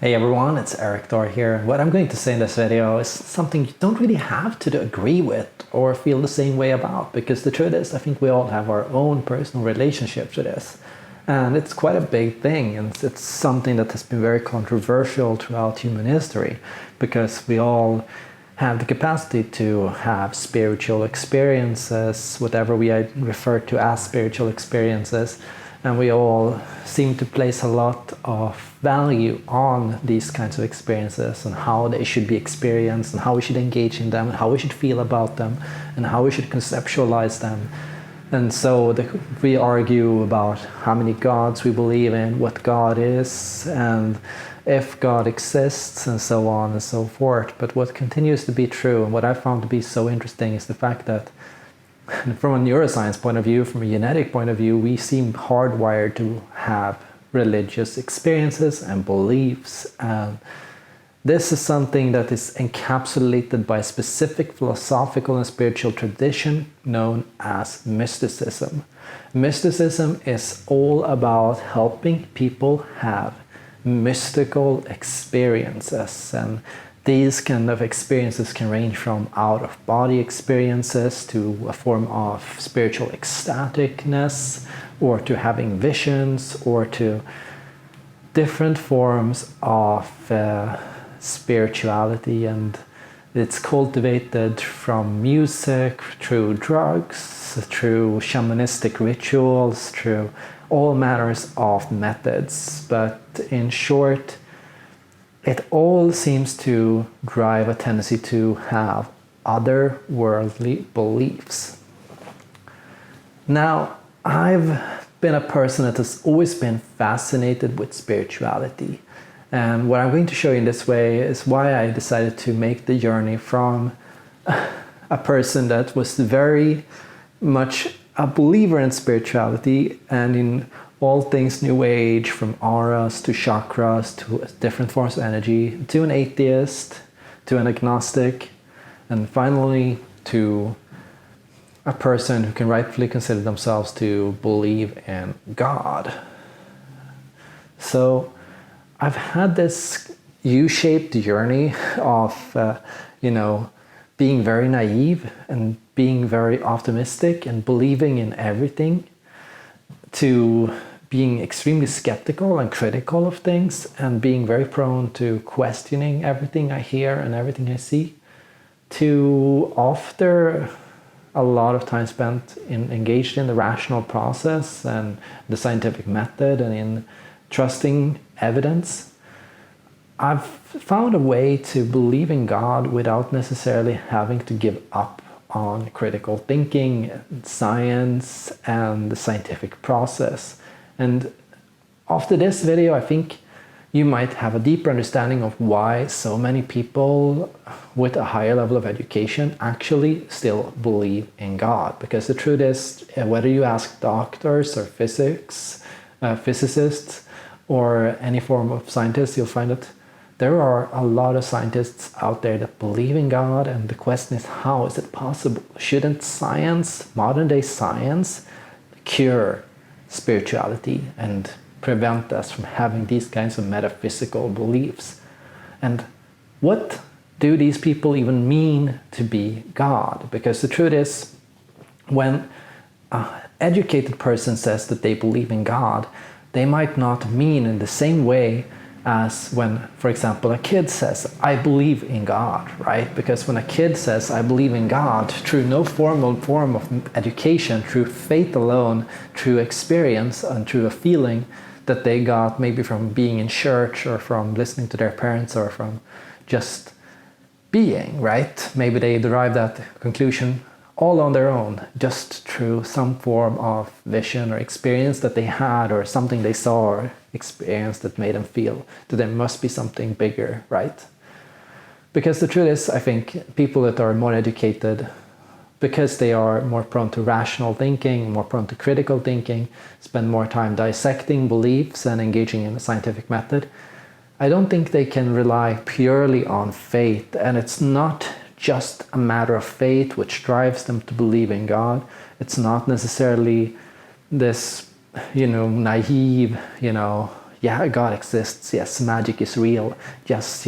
Hey everyone, it's Eric Thor here. What I'm going to say in this video is something you don't really have to agree with or feel the same way about, because the truth is I think we all have our own personal relationship to this. And it's quite a big thing, and it's something that has been very controversial throughout human history, because we all have the capacity to have spiritual experiences, whatever we refer to as spiritual experiences. And we all seem to place a lot of value on these kinds of experiences and how they should be experienced and how we should engage in them and how we should feel about them and how we should conceptualize them. And so we argue about how many gods we believe in, what God is, and if God exists, and so on and so forth. But what continues to be true, and what I found to be so interesting, is the fact that from a neuroscience point of view, from a genetic point of view, we seem hardwired to have religious experiences and beliefs. And this is something that is encapsulated by a specific philosophical and spiritual tradition known as mysticism. Mysticism is all about helping people have mystical experiences, and these kind of experiences can range from out-of-body experiences to a form of spiritual ecstaticness, or to having visions, or to different forms of spirituality. And it's cultivated from music, through drugs, through shamanistic rituals, through all manners of methods. But in short, it all seems to drive a tendency to have otherworldly beliefs. Now, I've been a person that has always been fascinated with spirituality. And what I'm going to show you in this way is why I decided to make the journey from a person that was very much a believer in spirituality and in all things New Age, from auras to chakras to different forms of energy, to an atheist, to an agnostic, and finally to a person who can rightfully consider themselves to believe in God. So I've had this U-shaped journey of, being very naive and being very optimistic and believing in everything, to being extremely skeptical and critical of things and being very prone to questioning everything I hear and everything I see, to after a lot of time spent engaged in the rational process and the scientific method and in trusting evidence, I've found a way to believe in God without necessarily having to give up on critical thinking, science, and the scientific process. And after this video, I think you might have a deeper understanding of why so many people with a higher level of education actually still believe in God. Because the truth is, whether you ask doctors or physicists or any form of scientists, you'll find that there are a lot of scientists out there that believe in God, and the question is, how is it possible? Shouldn't science, modern day science, cure spirituality and prevent us from having these kinds of metaphysical beliefs? And what do these people even mean to be God? Because the truth is, when an educated person says that they believe in God, they might not mean in the same way as when, for example, a kid says, I believe in God, right? Because when a kid says, I believe in God, through no formal form of education, through faith alone, through experience and through a feeling that they got maybe from being in church or from listening to their parents or from just being, right? Maybe they derive that conclusion all on their own, just through some form of vision or experience that they had, or something they saw or experienced that made them feel that there must be something bigger, right? Because the truth is, I think people that are more educated, because they are more prone to rational thinking, more prone to critical thinking, spend more time dissecting beliefs and engaging in the scientific method, I don't think they can rely purely on faith. And it's not just a matter of faith which drives them to believe in God. It's not necessarily this, naive, yeah, God exists, yes, magic is real, yes,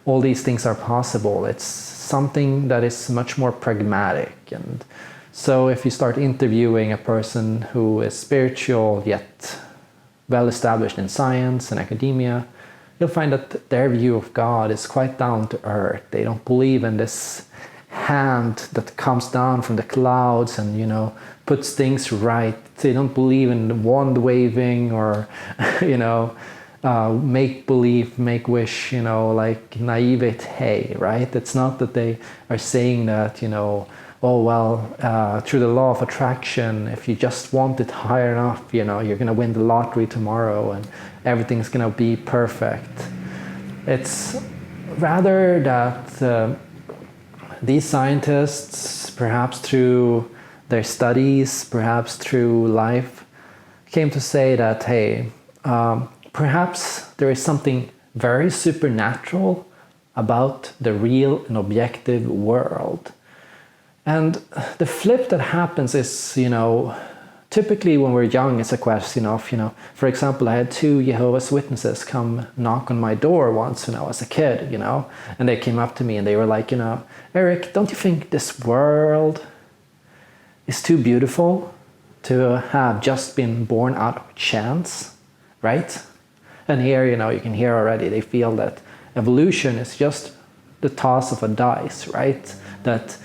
all these things are possible. It's something that is much more pragmatic. And so if you start interviewing a person who is spiritual yet well established in science and academia, you'll find that their view of God is quite down to earth. They don't believe in this hand that comes down from the clouds and puts things right. They don't believe in wand waving or make believe, make wish, like naivete, right? It's not that they are saying that oh well, through the law of attraction, if you just want it high enough, you're going to win the lottery tomorrow and everything's going to be perfect. It's rather that these scientists, perhaps through their studies, perhaps through life, came to say that, hey, perhaps there is something very supernatural about the real and objective world. And the flip that happens is, typically when we're young, it's a question of, for example, I had 2 Jehovah's Witnesses come knock on my door once when I was a kid, and they came up to me and they were like, Eric, don't you think this world is too beautiful to have just been born out of chance, right? And here, you can hear already, they feel that evolution is just the toss of a dice, right? That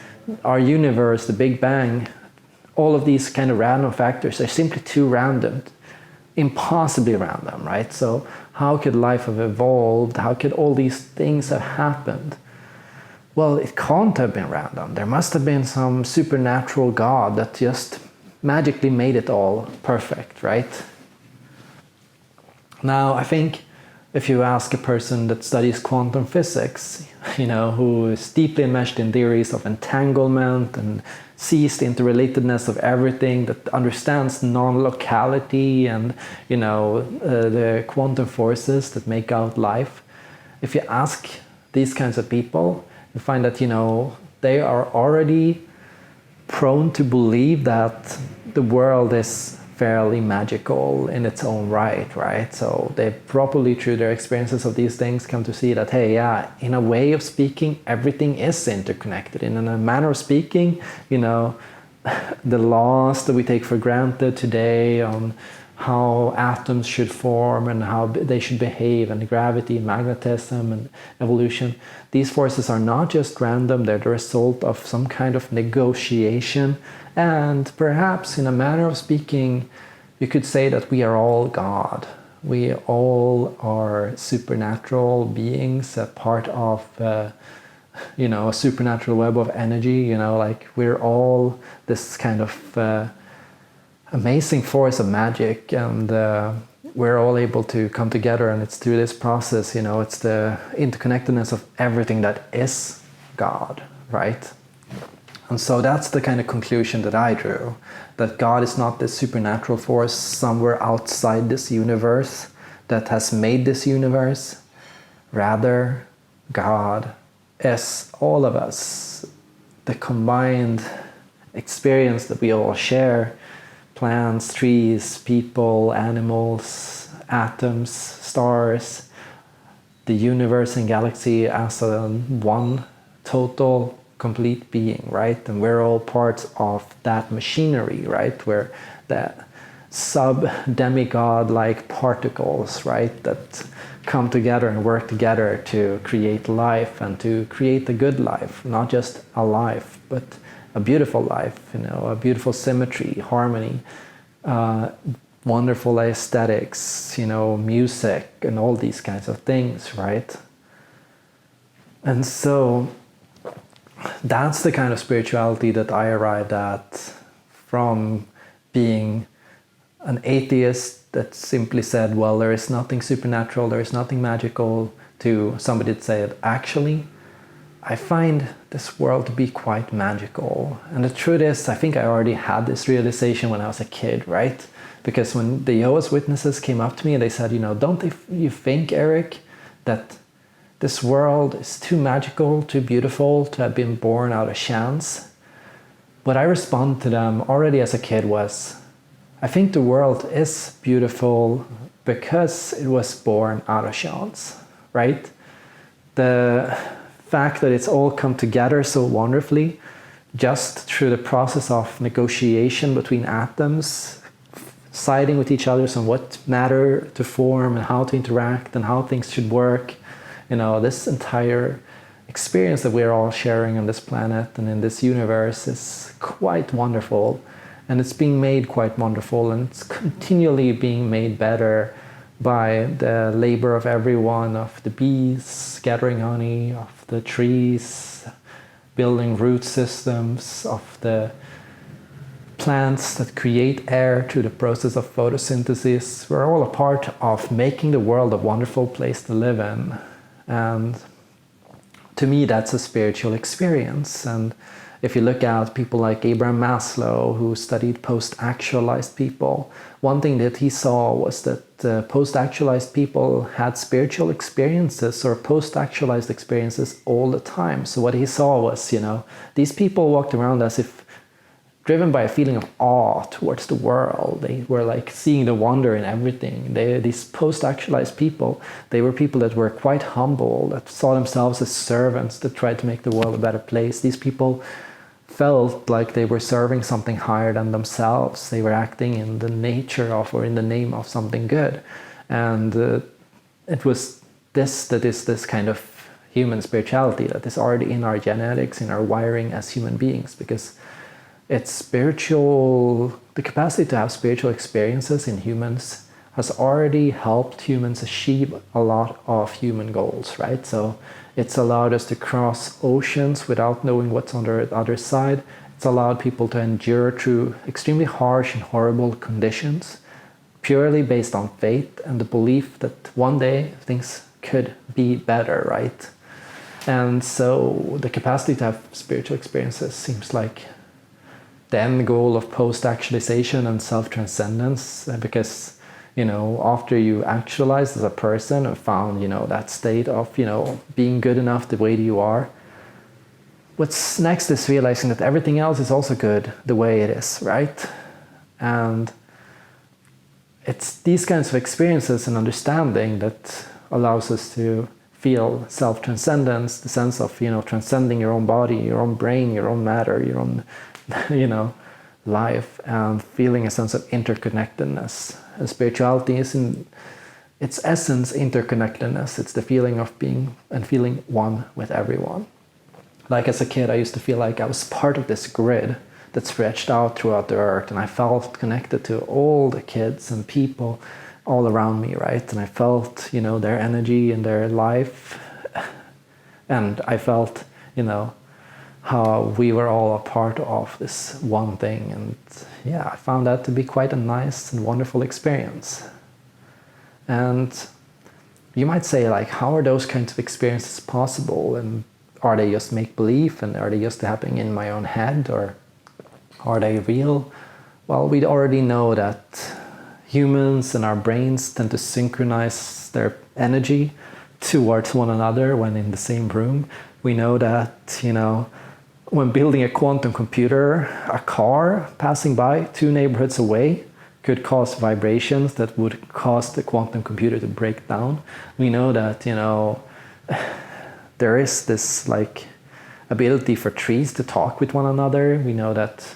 our universe, the Big Bang, all of these kind of random factors are simply too random, impossibly random, right? So how could life have evolved? How could all these things have happened? Well, it can't have been random. There must have been some supernatural God that just magically made it all perfect, right? Now, I think if you ask a person that studies quantum physics, who is deeply enmeshed in theories of entanglement and sees the interrelatedness of everything, that understands non-locality and, the quantum forces that make out life, if you ask these kinds of people, you find that, they are already prone to believe that the world is fairly magical in its own right? So they probably, through their experiences of these things, come to see that, hey, yeah, in a way of speaking, everything is interconnected. And in a manner of speaking, the laws that we take for granted today on how atoms should form and how they should behave, and gravity, magnetism, and evolution, these forces are not just random, they're the result of some kind of negotiation. And perhaps in a manner of speaking, you could say that we are all God. We all are supernatural beings, a part of a supernatural web of energy, like we're all this kind of amazing force of magic, and we're all able to come together, and it's through this process, it's the interconnectedness of everything that is God, right? And so that's the kind of conclusion that I drew, that God is not this supernatural force somewhere outside this universe that has made this universe. Rather, God is all of us, the combined experience that we all share, plants, trees, people, animals, atoms, stars, the universe and galaxy as a one total complete being, right? And we're all parts of that machinery, right? We're the sub-demigod like particles, right? That come together and work together to create life, and to create a good life, not just a life, but a beautiful life, a beautiful symmetry, harmony, wonderful aesthetics, music, and all these kinds of things, right? And so that's the kind of spirituality that I arrived at from being an atheist that simply said, well, there is nothing supernatural, there is nothing magical, to somebody that said, actually, I find this world to be quite magical. And the truth is, I think I already had this realization when I was a kid, right? Because when the Jehovah's Witnesses came up to me and they said, don't you think, Eric, that this world is too magical, too beautiful to have been born out of chance? What I responded to them already as a kid was, I think the world is beautiful because it was born out of chance, right? The fact that it's all come together so wonderfully just through the process of negotiation between atoms, siding with each other on what matter to form and how to interact and how things should work. You know, this entire experience that we're all sharing on this planet and in this universe is quite wonderful. And it's being made quite wonderful, and it's continually being made better by the labor of everyone, of the bees gathering honey, of the trees building root systems, of the plants that create air through the process of photosynthesis. We're all a part of making the world a wonderful place to live in. And to me, that's a spiritual experience. And if you look at people like Abraham Maslow, who studied post-actualized people, one thing that he saw was that post-actualized people had spiritual experiences or post-actualized experiences all the time. So what he saw was, these people walked around as if driven by a feeling of awe towards the world. They were like seeing the wonder in everything. These post-actualized people, they were people that were quite humble, that saw themselves as servants, that tried to make the world a better place. These people felt like they were serving something higher than themselves. They were acting in the nature of or in the name of something good. And it was this that is this kind of human spirituality that is already in our genetics, in our wiring as human beings, because it's spiritual. The capacity to have spiritual experiences in humans has already helped humans achieve a lot of human goals, right? So it's allowed us to cross oceans without knowing what's on the other side. It's allowed people to endure through extremely harsh and horrible conditions, purely based on faith and the belief that one day things could be better, right? And so the capacity to have spiritual experiences seems like the end goal of post-actualization and self-transcendence, because after you actualize as a person and found that state of being good enough the way that you are, what's next is realizing that everything else is also good the way it is, right? And it's these kinds of experiences and understanding that allows us to feel self-transcendence, the sense of transcending your own body, your own brain, your own matter, your own life, and feeling a sense of interconnectedness. And spirituality is in its essence interconnectedness. It's the feeling of being and feeling one with everyone. Like as a kid, I used to feel like I was part of this grid that stretched out throughout the earth, and I felt connected to all the kids and people all around me, right? And I felt, their energy and their life, and I felt, how we were all a part of this one thing. And yeah, I found that to be quite a nice and wonderful experience. And you might say, like, how are those kinds of experiences possible? And are they just make-believe? And are they just happening in my own head? Or are they real? Well, we already know that humans and our brains tend to synchronize their energy towards one another when in the same room. We know that, when building a quantum computer, a car passing by 2 neighborhoods away could cause vibrations that would cause the quantum computer to break down. We know that, there is this ability for trees to talk with one another. We know that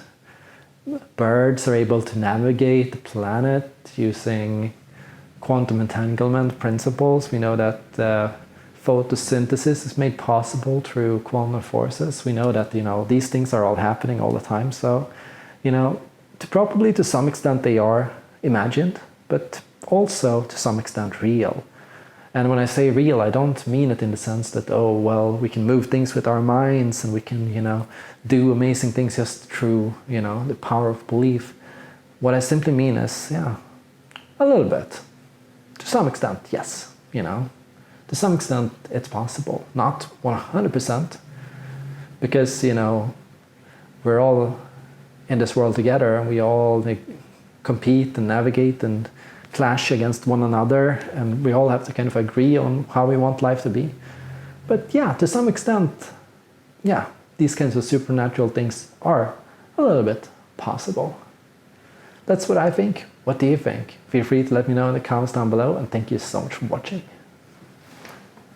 birds are able to navigate the planet using quantum entanglement principles. We know that photosynthesis is made possible through quantum forces. We know that, these things are all happening all the time. So, probably to some extent they are imagined, but also to some extent real. And when I say real, I don't mean it in the sense that, we can move things with our minds and we can, do amazing things just through, the power of belief. What I simply mean is, a little bit. To some extent, yes, To some extent, it's possible. Not 100%, because, we're all in this world together, and we all compete and navigate and clash against one another, and we all have to kind of agree on how we want life to be. But yeah, to some extent, these kinds of supernatural things are a little bit possible. That's what I think. What do you think? Feel free to let me know in the comments down below, and thank you so much for watching.